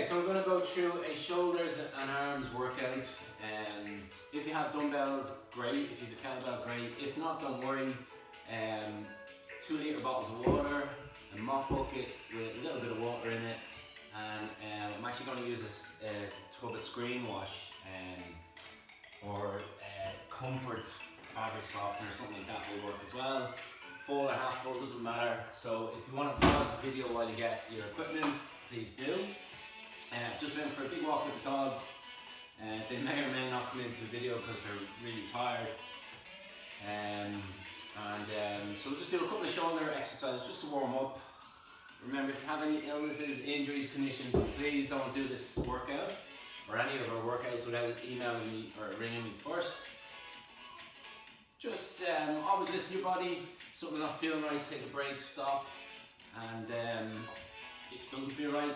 so we're going to go through a shoulders and arms workout. If you have dumbbells, great. If you have a kettlebell, great. If not, don't worry. 2 litre bottles of water, a mop bucket with a little bit of water in it, and I'm actually going to use a tub of screen wash or comfort fabric softener or something like that will work as well. Full or half full, doesn't matter. So if you want to pause the video while you get your equipment, please do. Just been for a big walk with the dogs. They may or may not come into the video because they're really tired. So we'll just do a couple of shoulder exercises just to warm up. Remember, if you have any illnesses, injuries, conditions, please don't do this workout or any of our workouts without emailing me or ringing me first. Just always listen to your body. Something's not feeling right, take a break, stop, and if it doesn't feel right,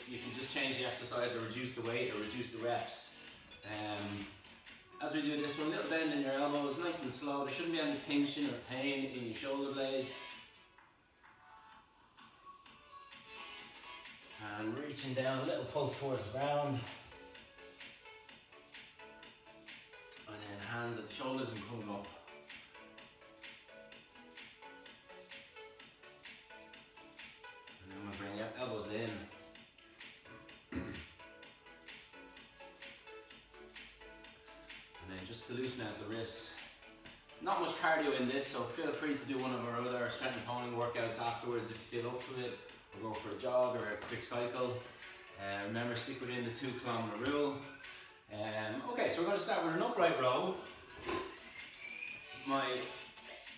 you can just change the exercise or reduce the weight or reduce the reps. As we do this one, a little bend in your elbows, nice and slow. There shouldn't be any pinching or pain in your shoulder blades. And reaching down, a little pulse towards the ground. And then hands at the shoulders and coming up. And then we'll bring your elbows in. Just to loosen out the wrists. Not much cardio in this, so feel free to do one of our other strength and toning workouts afterwards if you feel up to it, or go for a jog or a quick cycle. Remember, stick within the 2 kilometer rule. Okay, so we're going to start with an upright row. My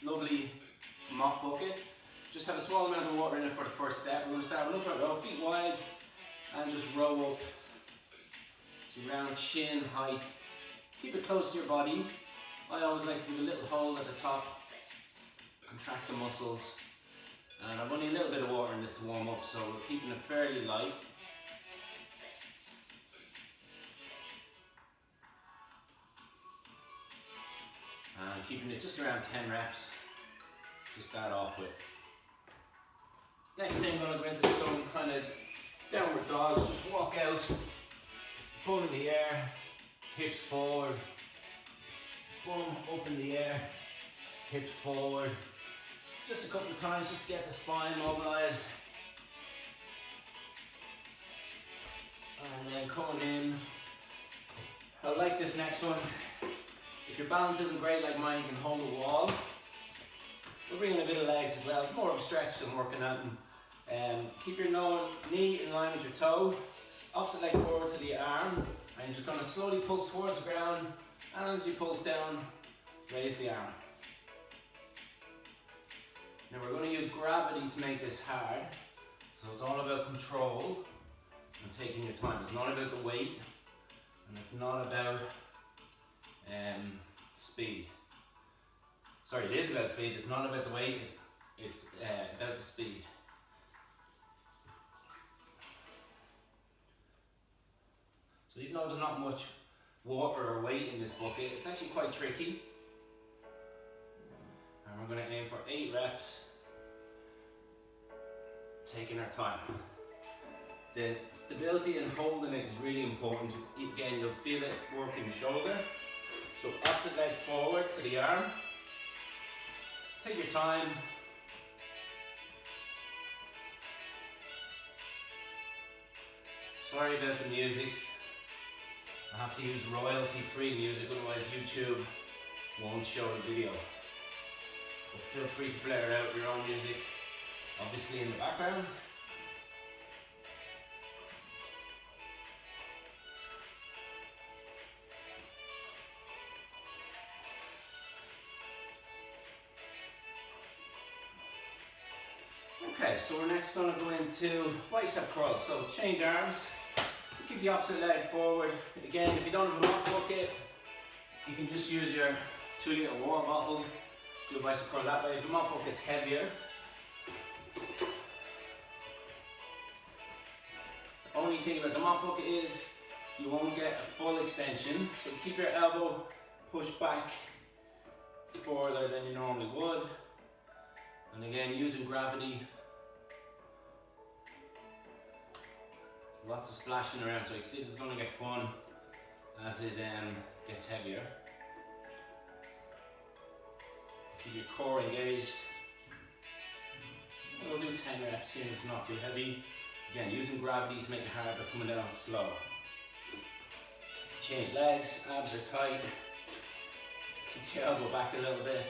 lovely mop bucket. Just have a small amount of water in it for the first step. We're going to start with an upright row, feet wide, and just row up to around chin height. Keep it close to your body. I always like to do a little hold at the top, contract the muscles. And I've only a little bit of water in this to warm up, so we're keeping it fairly light. And keeping it just around 10 reps to start off with. Next thing, I'm going to go into some kind of downward dogs. Just walk out, pull in the air. Hips forward, boom, up in the air, hips forward. Just a couple of times just to get the spine mobilized. And then coming in. I like this next one. If your balance isn't great like mine, you can hold the wall. We're bringing a bit of legs as well. It's more of a stretch than working out. Keep your knee in line with your toe. Opposite leg forward to the arm. And you're just going to slowly pulse towards the ground, and as you pulse down, raise the arm. Now we're going to use gravity to make this hard, so it's all about control and taking your time. It's not about the weight, and it's not about speed. Sorry, it is about speed, it's not about the weight, it's about the speed. So even though there's not much water or weight in this bucket, it's actually quite tricky. And we're going to aim for 8 reps, taking our time. The stability and holding it is really important. Again, you'll feel it working the shoulder. So opposite leg forward to the arm. Take your time. Sorry about the music. I have to use royalty-free music, otherwise YouTube won't show the video. But feel free to blare out your own music, obviously in the background. Okay, so we're next going to go into bicep curls. So change arms. Keep the opposite leg forward. Again, if you don't have a mop bucket, you can just use your 2 litre water bottle. Do a bicep curl that way. If the mop bucket's heavier. The only thing about the mop bucket is you won't get a full extension. So keep your elbow pushed back further than you normally would. And again, using gravity. Lots of splashing around, so you can see this is going to get fun as it gets heavier. Keep your core engaged. And we'll do 10 reps here, it's not too heavy. Again, using gravity to make it harder, coming down slow. Change legs, abs are tight. Kick your elbow back a little bit.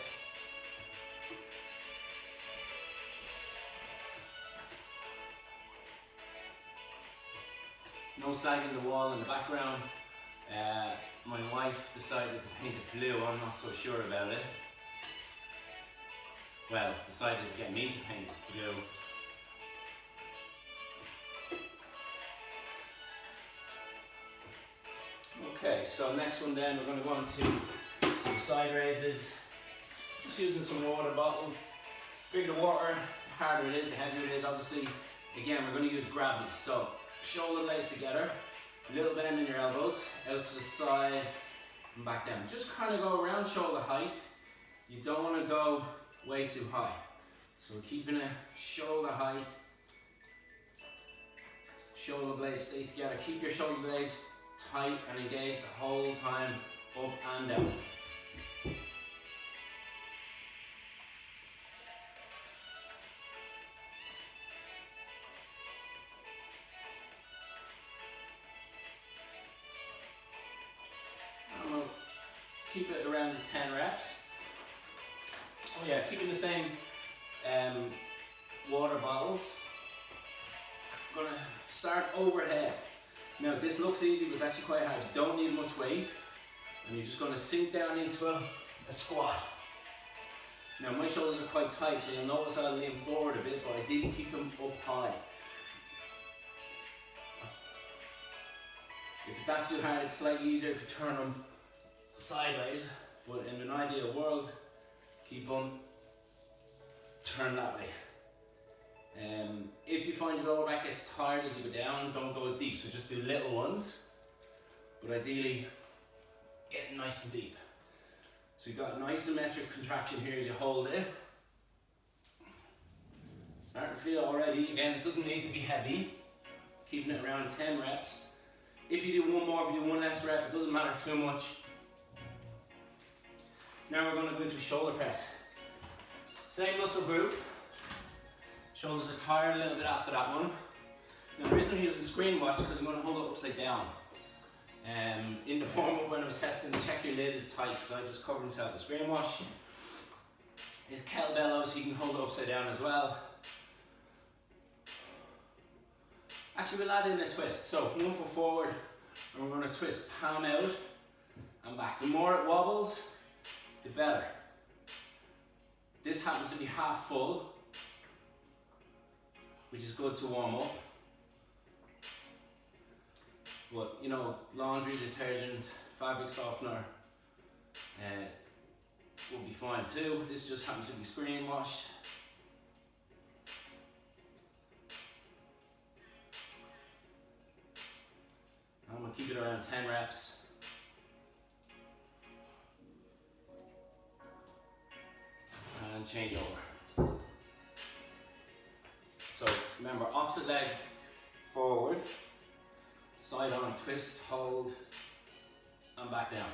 No slagging the wall in the background. My wife decided to paint it blue, I'm not so sure about it. Well, decided to get me to paint it blue. Okay, so next one then, we're going to go into some side raises. Just using some water bottles. The bigger the water, the harder it is, the heavier it is obviously. Again, we're going to use gravity. So, shoulder blades together, a little bend in your elbows, out to the side and back down. Just kind of go around shoulder height. You don't want to go way too high. So we're keeping it shoulder height. Shoulder blades stay together. Keep your shoulder blades tight and engaged the whole time, up and down. And we'll keep it around the 10 reps. Oh yeah, keeping the same water bottles. I'm gonna start overhead. Now this looks easy, but it's actually quite hard. You don't need much weight, and you're just gonna sink down into a squat. Now my shoulders are quite tight, so you'll notice I'll lean forward a bit, but I didn't keep them up high. If that's too hard, it's slightly easier if you turn them sideways, but in an ideal world, keep them turned that way. If you find your lower back gets tired as you go down, don't go as deep, so just do little ones, but ideally get nice and deep. So you've got an isometric contraction here as you hold it. Starting to feel already. Again, it doesn't need to be heavy, keeping it around 10 reps. If you do one more, if you do one less rep, it doesn't matter too much. Now we're going to go into shoulder press. Same muscle group. Shoulders are tired a little bit after that one. Now the reason I'm using screen watch is because I'm going to hold it upside down. In the warm-up when I was testing, check your lid is tight because I just covered myself with screen wash. In kettlebell obviously you can hold it upside down as well. Actually we'll add in a twist. So 1 foot forward and we're going to twist palm out and back. The more it wobbles, the better. This happens to be half full, which is good to warm up. But you know, laundry detergent, fabric softener will be fine too. This just happens to be screen wash. I'm going to keep it around 10 reps. And change over. So remember, opposite leg forward, side on, twist, hold, and back down.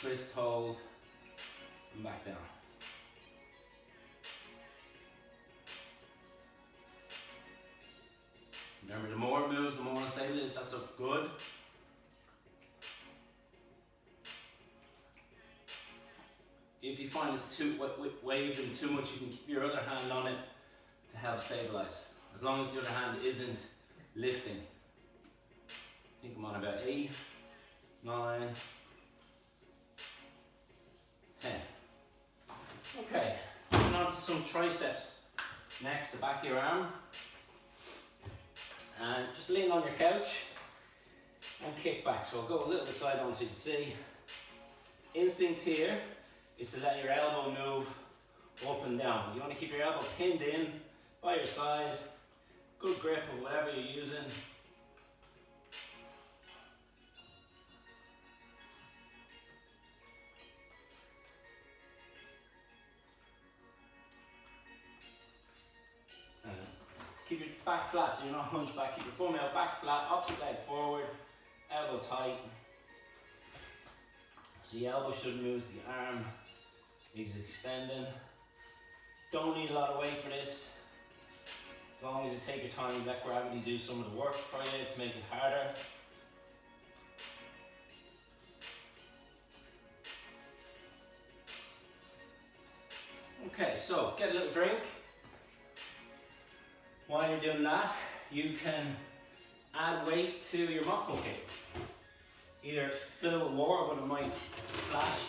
Twist, hold, and back down. Remember, the more it moves, the more unstable it is. That's a good. If you find it's too waving too much, you can keep your other hand on it to help stabilize. As long as the other hand isn't lifting. I think I'm on about 8, 9, 10. Okay, moving on to some triceps. Next, the back of your arm. And just lean on your couch and kick back. So I'll go a little bit side on so you can see. Instinct here is to let your elbow move up and down. You want to keep your elbow pinned in by your side. Good grip of whatever you're using. Keep your back flat, so you're not hunched back. Keep your bum out, back flat, opposite leg forward, elbow tight. So the elbow shouldn't move, so the arm is extending. Don't need a lot of weight for this. As long as you take your time and let gravity do some of the work for you to make it harder. Okay, so get a little drink. While you're doing that, you can add weight to your mop bucket. Either fill it with water, but it might splash,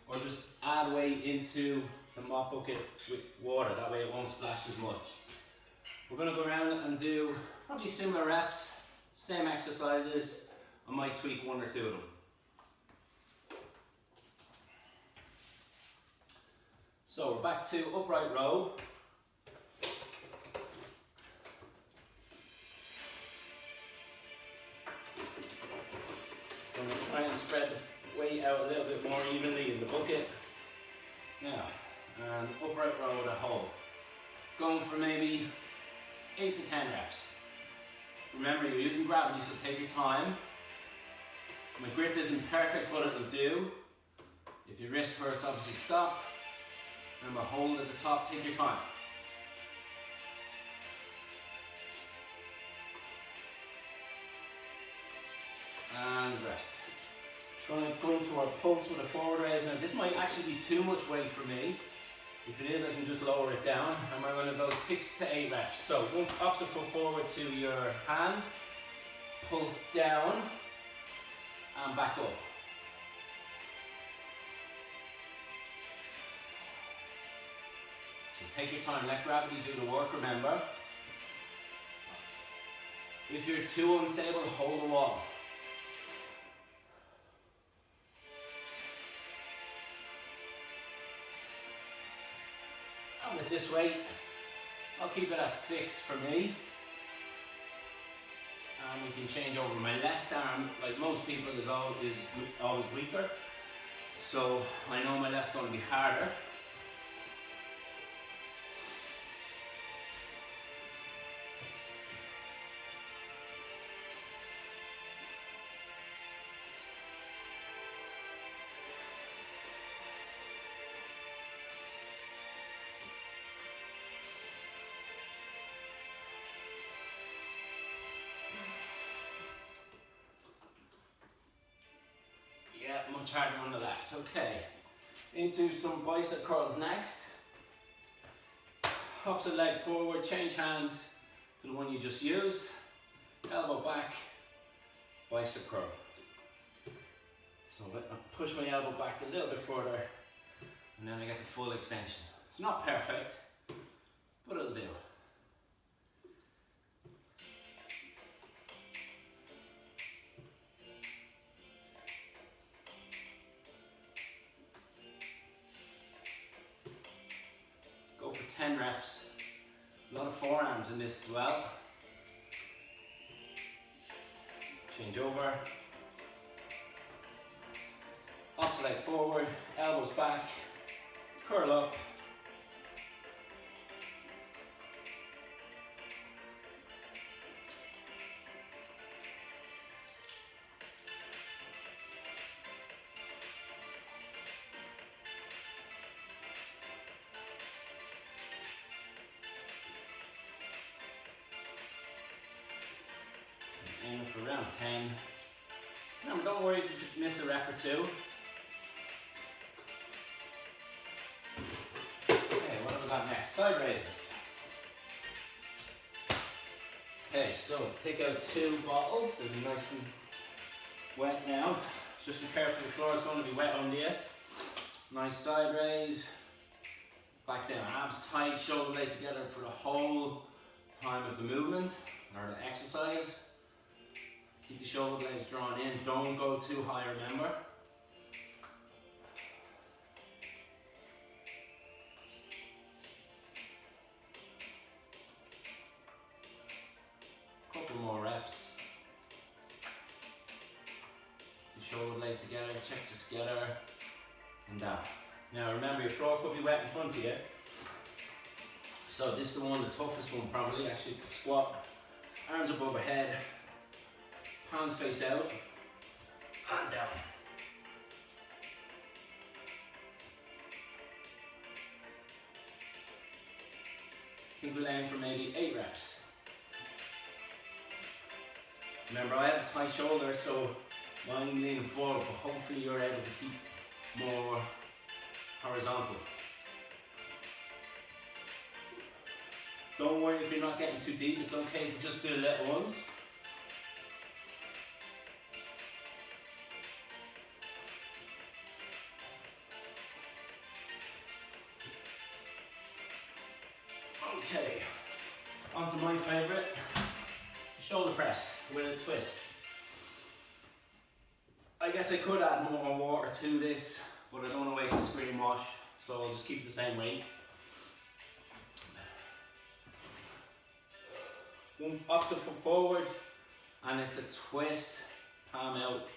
or just add weight into the mop bucket with water. That way it won't splash as much. We're going to go around and do probably similar reps, same exercises. I might tweak one or two of them. So we're back to upright row. I'm going to try and spread the weight out a little bit more evenly in the bucket. Now, and upright row with a hold. Going for maybe 8 to 10 reps. Remember, you're using gravity, so take your time. My grip isn't perfect, but it'll do. If your wrist hurts, obviously stop. Remember, hold at the top, take your time. And rest. Going to go into our pulse with a forward raise. Now, this might actually be too much weight for me. If it is, I can just lower it down. And we're going to go 6 to 8 reps. So, one opposite foot forward to your hand. Pulse down. And back up. So take your time, let gravity do the work, remember. If you're too unstable, hold the wall. And with this weight, I'll keep it at 6 for me. And we can change over. My left arm, like most people, is always weaker. So I know my left's going to be harder. Much harder on the left. Okay, into some bicep curls next. Opposite leg forward, change hands to the one you just used. Elbow back, bicep curl. So I push my elbow back a little bit further, and then I get the full extension. It's not perfect, but it'll do. Go for 10 reps. A lot of forearms in this as well. Change over. Opposite leg forward, elbows back, curl up. Aiming for around 10. Remember, don't worry if you miss a rep or two. Okay, what have we got next? Side raises. Okay, so take out 2 bottles. They'll be nice and wet now. Just be careful, the floor is going to be wet under you. Nice side raise. Back down, abs tight, shoulder blades together for the whole time of the movement or the exercise. Keep the shoulder blades drawn in, don't go too high, remember. Couple more reps. The shoulder blades together, chest together, and down. Now remember, your floor could be wet in front of you. So this is the toughest one probably, actually, to squat Arms above our head, palms face out, and down. I think we'll aim for maybe 8 reps. Remember, I have a tight shoulder, so I'm leaning forward, but hopefully you're able to keep more horizontal. Don't worry if you're not getting too deep, it's okay to just do little ones. Okay, on to my favourite, shoulder press with a twist. I guess I could add more water to this, but I don't want to waste the screen wash, so I'll just keep the same weight. One opposite foot forward, and it's a twist, palm out,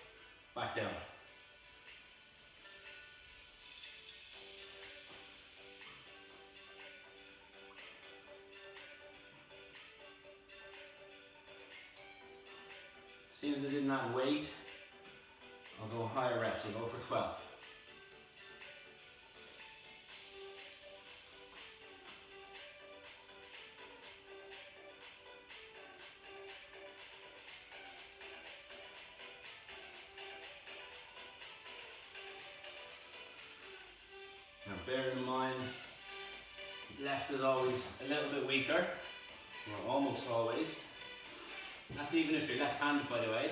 back down. Seems I didn't add weight, I'll go higher reps, I'll go for 12. Now bear in mind, left is always a little bit weaker, or almost always. That's even if you're left-handed, by the way.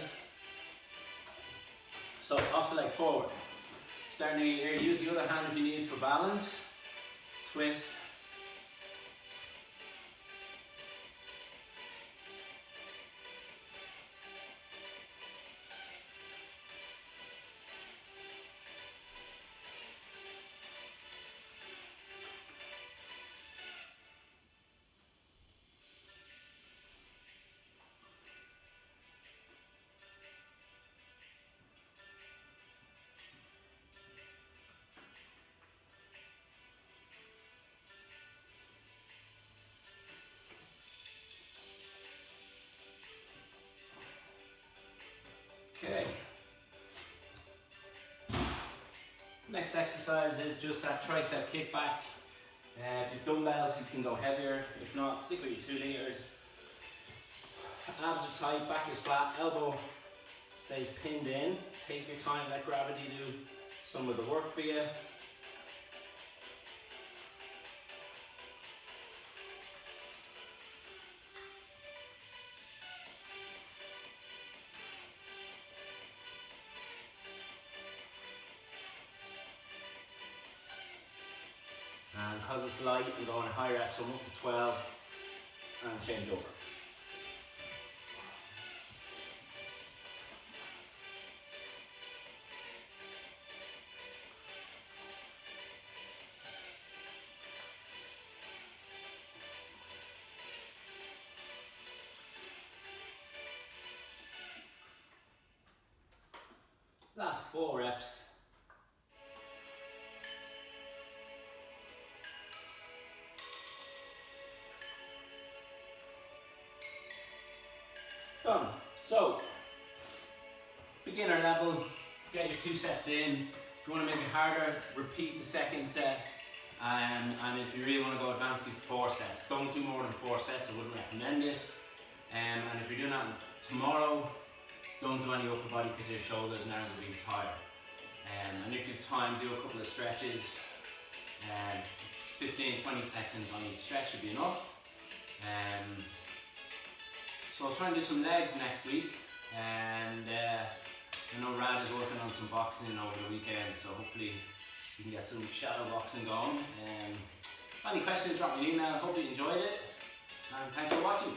So opposite leg forward. Starting here, use the other hand if you need for balance. Twist. Okay. Next exercise is just that tricep kickback. If you've dumbbells, you can go heavier. If not, stick with your 2 liters. Abs are tight, back is flat, elbow stays pinned in. Take your time, let gravity do some of the work for you. And because it's light, I'm going higher reps, so I'm up to 12 and change over. Last 4 reps. Done. So, beginner level, get your 2 sets in. If you want to make it harder, repeat the second set. And if you really want to go advanced, do 4 sets. Don't do more than 4 sets, I wouldn't recommend it. And if you're doing that tomorrow, don't do any upper body because your shoulders and arms will be tired. And if you have time, do a couple of stretches. 15-20 seconds on each stretch should be enough. So I'll try and do some legs next week, and I know Rad is working on some boxing over the weekend, so hopefully you can get some shadow boxing going. Any questions, drop me an email. Hope you enjoyed it, and thanks for watching.